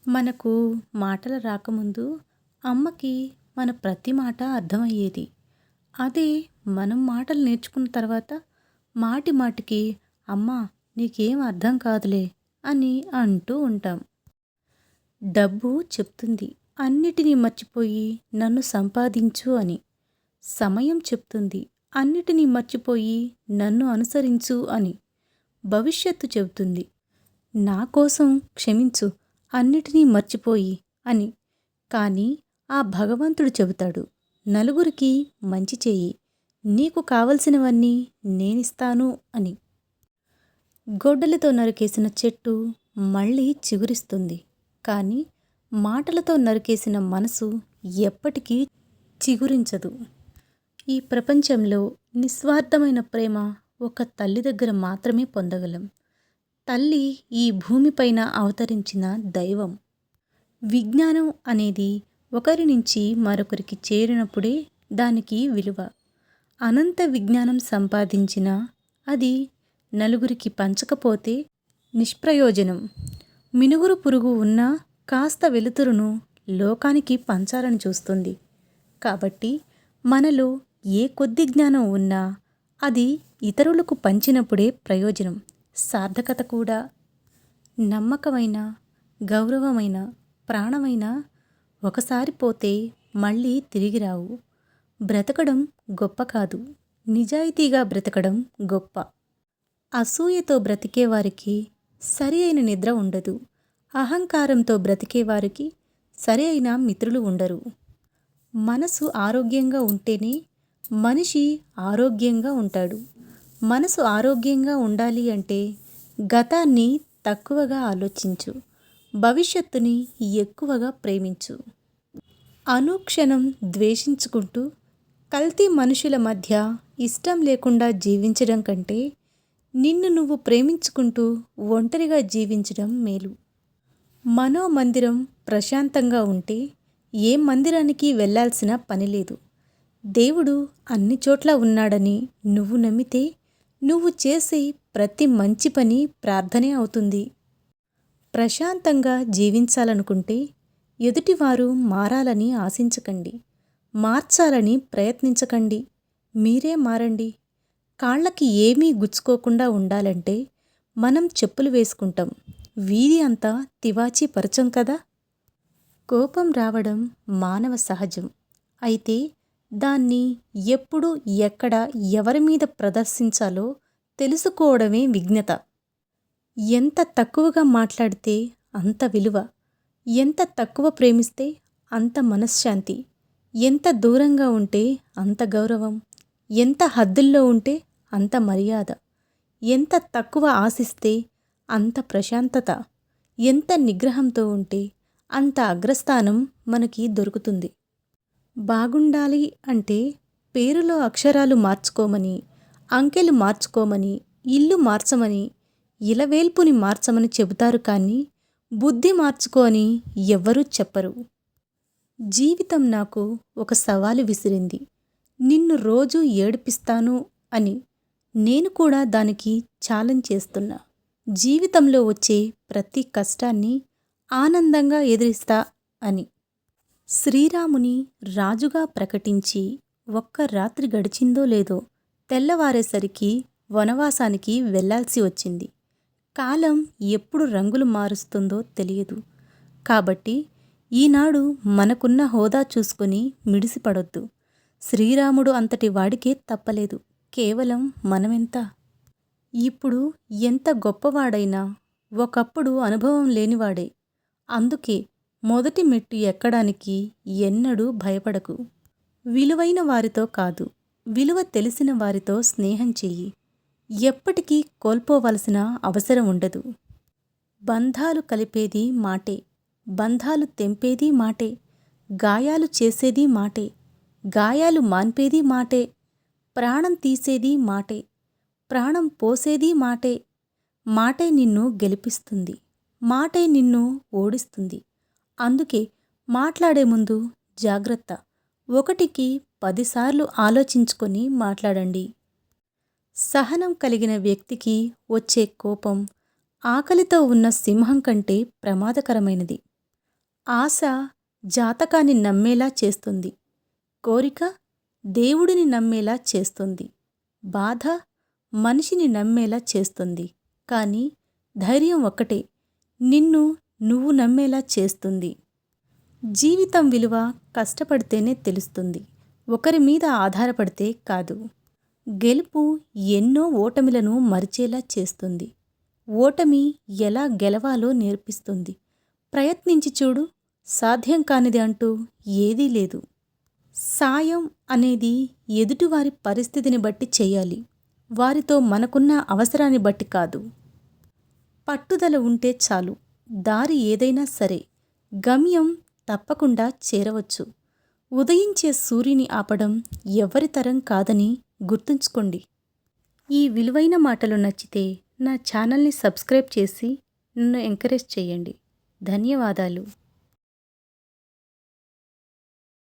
మనకు మాటలు రాకముందు అమ్మకి మన ప్రతి మాట అర్థమయ్యేది. అదే మనం మాటలు నేర్చుకున్న తర్వాత మాటి మాటికి "అమ్మా! నీకేం అర్థం కాదులే" అని అంటూ ఉంటాం. డబ్బు చెప్తుంది అన్నిటినీ మర్చిపోయి నన్ను సంపాదించు అని. సమయం చెప్తుంది అన్నిటినీ మర్చిపోయి నన్ను అనుసరించు అని. భవిష్యత్తు చెబుతుంది నా కోసం క్షమించు అన్నిటినీ మర్చిపోయి అని. కానీ ఆ భగవంతుడు చెబుతాడు నలుగురికి మంచి చెయ్యి, నీకు కావలసినవన్నీ నేనిస్తాను అని. గొడ్డలితో నరికేసిన చెట్టు మళ్ళీ చిగురిస్తుంది, కానీ మాటలతో నరికేసిన మనసు ఎప్పటికీ చిగురించదు. ఈ ప్రపంచంలో నిస్వార్థమైన ప్రేమ ఒక తల్లి దగ్గర మాత్రమే పొందగలం. తల్లి ఈ భూమిపైన అవతరించిన దైవం. విజ్ఞానం అనేది ఒకరి నుంచి మరొకరికి చేరినప్పుడే దానికి విలువ. అనంత విజ్ఞానం సంపాదించినా అది నలుగురికి పంచకపోతే నిష్ప్రయోజనం. మినుగురు పురుగు ఉన్నా కాస్త వెలుతురును లోకానికి పంచాలని చూస్తుంది. కాబట్టి మనలో ఏ కొద్ది జ్ఞానం ఉన్నా అది ఇతరులకు పంచినప్పుడే ప్రయోజనం, సార్థకత కూడా. నమ్మకమైన, గౌరవమైన, ప్రాణమైన ఒకసారి పోతే మళ్ళీ తిరిగి రావు. బ్రతకడం గొప్ప కాదు, నిజాయితీగా బ్రతకడం గొప్ప. అసూయతో బ్రతికేవారికి సరి అయిన నిద్ర ఉండదు. అహంకారంతో బ్రతికేవారికి సరి అయిన మిత్రులు ఉండరు. మనసు ఆరోగ్యంగా ఉంటేనే మనిషి ఆరోగ్యంగా ఉంటాడు. మనసు ఆరోగ్యంగా ఉండాలి అంటే గతాన్ని తక్కువగా ఆలోచించు, భవిష్యత్తుని ఎక్కువగా ప్రేమించు. అనుక్షణం ద్వేషించుకుంటూ కల్తీ మనుషుల మధ్య ఇష్టం లేకుండా జీవించడం కంటే నిన్ను నువ్వు ప్రేమించుకుంటూ ఒంటరిగా జీవించడం మేలు. మనోమందిరం ప్రశాంతంగా ఉంటే ఏ మందిరానికి వెళ్ళాల్సిన పని లేదు. దేవుడు అన్ని చోట్ల ఉన్నాడని నువ్వు నమ్మితే నువ్వు చేసే ప్రతి మంచి పని ప్రార్థనే అవుతుంది. ప్రశాంతంగా జీవించాలనుకుంటే ఎదుటివారు మారాలని ఆశించకండి, మార్చాలని ప్రయత్నించకండి, మీరే మారండి. కాళ్ళకి ఏమీ గుచ్చుకోకుండా ఉండాలంటే మనం చెప్పులు వేసుకుంటాం, వీధి అంతా తివాచీ పరచం కదా. కోపం రావడం మానవ సహజం. అయితే దాన్ని ఎప్పుడు, ఎక్కడ, ఎవరి మీద ప్రదర్శించాలో తెలుసుకోవడమే విజ్ఞత. ఎంత తక్కువగా మాట్లాడితే అంత విలువ, ఎంత తక్కువ ప్రేమిస్తే అంత మనశ్శాంతి, ఎంత దూరంగా ఉంటే అంత గౌరవం, ఎంత హద్దుల్లో ఉంటే అంత మర్యాద, ఎంత తక్కువ ఆశిస్తే అంత ప్రశాంతత, ఎంత నిగ్రహంతో ఉంటే అంత అగ్రస్థానం మనకి దొరుకుతుంది. బాగుండాలి అంటే పేరులో అక్షరాలు మార్చుకోమని, అంకెలు మార్చుకోమని, ఇల్లు మార్చమని, ఇలవేల్పుని మార్చమని చెబుతారు, కానీ బుద్ధి మార్చుకో అని ఎవ్వరూ చెప్పరు. జీవితం నాకు ఒక సవాలు విసిరింది, నిన్ను రోజూ ఏడిపిస్తాను అని. నేను కూడా దానికి ఛాలెంజ్ చేస్తున్నా. జీవితంలో వచ్చే ప్రతి కష్టాన్ని ఆనందంగా ఎదిరిస్తా అని. శ్రీరాముని రాజుగా ప్రకటించి ఒక్క రాత్రి గడిచిందో లేదో తెల్లవారేసరికి వనవాసానికి వెళ్ళాల్సి వచ్చింది. కాలం ఎప్పుడు రంగులు మారుస్తుందో తెలియదు. కాబట్టి ఈనాడు మనకున్న హోదా చూసుకొని మిడిసిపడొద్దు. శ్రీరాముడు అంతటి వాడికే తప్పలేదు, కేవలం మనమెంత. ఇప్పుడు ఎంత గొప్పవాడైనా ఒకప్పుడు అనుభవం లేనివాడే. అందుకే మొదటి మెట్టు ఎక్కడానికి ఎన్నడూ భయపడకు. విలువైన వారితో కాదు, విలువ తెలిసిన వారితో స్నేహం చెయ్యి. ఎప్పటికీ కోల్పోవలసిన అవసరం ఉండదు. బంధాలు కలిపేది మాటే, బంధాలు తెంపేది మాటే, గాయాలు చేసేది మాటే, గాయాలు మాన్పేది మాటే, ప్రాణం తీసేది మాటే, ప్రాణం పోసేది మాటే. మాటే నిన్ను గెలిపిస్తుంది, మాటే నిన్ను ఓడిస్తుంది. అందుకే మాట్లాడే ముందు జాగ్రత్త, 1కి 10 సార్లు ఆలోచించుకొని మాట్లాడండి. సహనం కలిగిన వ్యక్తికి వచ్చే కోపం ఆకలితో ఉన్న సింహం కంటే ప్రమాదకరమైనది. ఆశ జాతకాన్ని నమ్మేలా చేస్తుంది. కోరిక దేవుడిని నమ్మేలా చేస్తుంది. బాధ మనిషిని నమ్మేలా చేస్తుంది. కానీ ధైర్యం ఒక్కటే నిన్ను నువ్వు నమ్మేలా చేస్తుంది. జీవితం విలువ కష్టపడితేనే తెలుస్తుంది, ఒకరి మీద ఆధారపడితే కాదు. గెలుపు ఎన్నో ఓటమిలను మరిచేలా చేస్తుంది. ఓటమి ఎలా గెలవాలో నేర్పిస్తుంది. ప్రయత్నించి చూడు, సాధ్యం కానిది అంటూ ఏదీ లేదు. సాయం అనేది ఎదుటివారి పరిస్థితిని బట్టి చేయాలి, వారితో మనకున్న అవసరాన్ని బట్టి కాదు. పట్టుదల ఉంటే చాలు, దారి ఏదైనా సరే గమ్యం తప్పకుండా చేరవచ్చు. ఉదయించే సూర్యుని ఆపడం ఎవరి తరం కాదని గుర్తుంచుకోండి. ఈ విలువైన మాటలు నచ్చితే నా ఛానల్ని సబ్స్క్రైబ్ చేసి నన్ను ఎంకరేజ్ చేయండి. ధన్యవాదాలు.